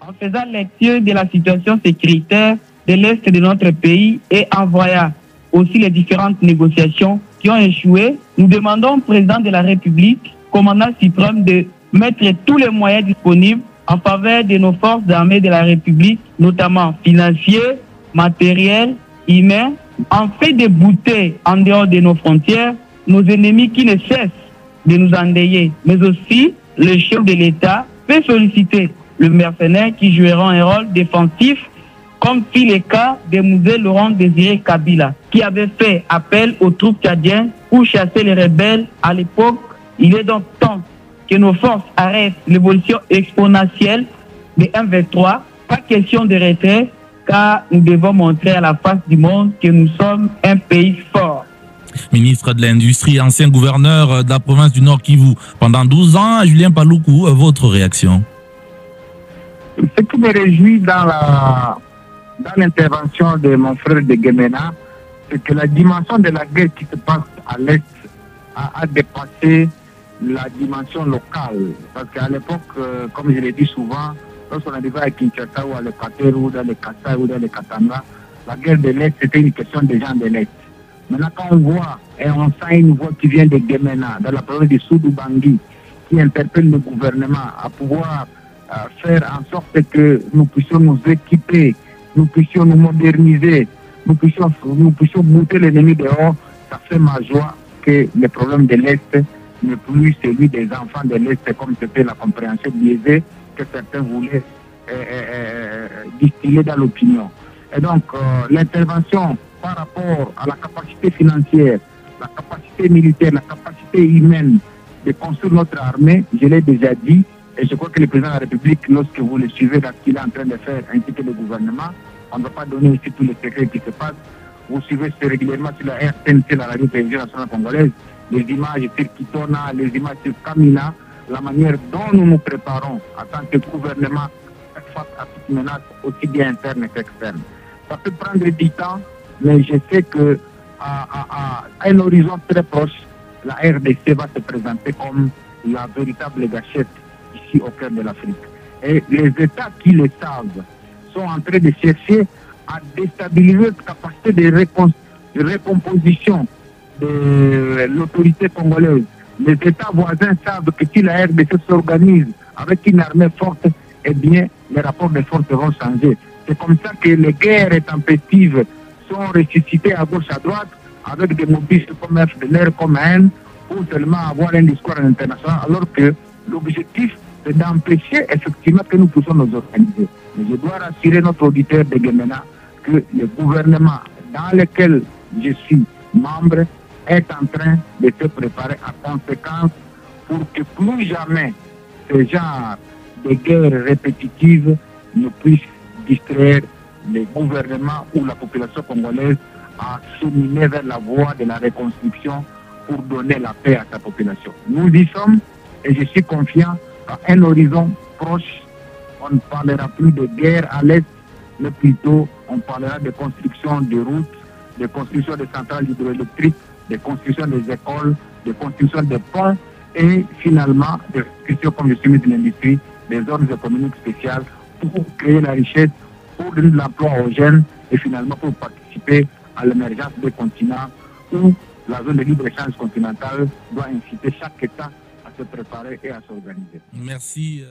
en faisant lecture de la situation sécuritaire de l'Est de notre pays et en voyant aussi les différentes négociations qui ont échoué, nous demandons au président de la République, commandant suprême, de mettre tous les moyens disponibles en faveur de nos forces armées de la République, notamment financiers, matériels, humains, en fait de bouter en dehors de nos frontières nos ennemis qui ne cessent de nous endeuiller, mais aussi le chef de l'État peut solliciter le mercenaire qui jouera un rôle défensif, comme fit le cas de Mouzé Laurent Désiré Kabila, qui avait fait appel aux troupes tchadiennes pour chasser les rebelles à l'époque. Il est donc temps que nos forces arrêtent l'évolution exponentielle de M23. Pas question de retrait, car nous devons montrer à la face du monde que nous sommes un pays fort. Ministre de l'Industrie, ancien gouverneur de la province du Nord Kivu pendant 12 ans, Julien Paluku, votre réaction? Ce qui me réjouit dans l'intervention de mon frère de Gemena, c'est que la dimension de la guerre qui se passe à l'Est a dépassé la dimension locale. Parce qu'à l'époque, comme je l'ai dit souvent, lorsqu'on arrivait à Kinshasa ou à l'Équateur ou dans les Kassai ou dans les Katanga, la guerre de l'Est, c'était une question des gens de l'Est. Maintenant, quand on voit et on sent une voix qui vient de Gemena, dans la province de Soudou-Bangui, qui interpelle le gouvernement à pouvoir faire en sorte que nous puissions nous équiper, nous puissions nous moderniser, nous puissions bouter l'ennemi dehors, ça fait ma joie que le problème de l'Est n'est plus celui des enfants de l'Est, comme c'était la compréhension biaisée que certains voulaient distiller dans l'opinion. Et donc, l'intervention par rapport à la capacité financière, la capacité militaire, la capacité humaine de construire notre armée, je l'ai déjà dit, et je crois que le président de la République, lorsque vous le suivez dans ce qu'il est en train de faire, ainsi que le gouvernement, on ne va pas donner ici tous les secrets qui se passent. Vous suivez régulièrement sur la RTNC, la radio-télévision nationale congolaise, les images sur Kitona, les images sur Kamina, la manière dont nous nous préparons en tant que gouvernement face à toute menace, aussi bien interne qu'externe. Ça peut prendre du temps, mais je sais que à un horizon très proche, la RDC va se présenter comme la véritable gâchette ici au cœur de l'Afrique. Et les États qui le savent sont en train de chercher à déstabiliser cette capacité de recomposition de l'autorité congolaise. Les États voisins savent que si la RDC s'organise avec une armée forte, eh bien, les rapports de force vont changer. C'est comme ça que les guerres intempestives sont ressuscitées à gauche, à droite, avec des mobiles comme FDLR, comme AN, pour seulement avoir un discours international, alors que l'objectif, c'est d'empêcher effectivement que nous puissions nous organiser. Mais je dois rassurer notre auditeur de Gemena que le gouvernement dans lequel je suis membre est en train de se préparer à conséquence pour que plus jamais ce genre de guerres répétitives ne puissent distraire les gouvernements ou la population congolaise à cheminer vers la voie de la reconstruction pour donner la paix à sa population. Nous y sommes et je suis confiant qu'à un horizon proche, on ne parlera plus de guerre à l'Est, mais plutôt on parlera de construction de routes, de construction de centrales hydroélectriques, de construction des écoles, de construction des ponts et finalement de construction, comme je suis ministre de l'Industrie, des zones économiques spéciales pour créer la richesse, pour donner de l'emploi aux jeunes et finalement pour participer à l'émergence des continents où la zone de libre-échange continentale doit inciter chaque État à se préparer et à s'organiser. Merci.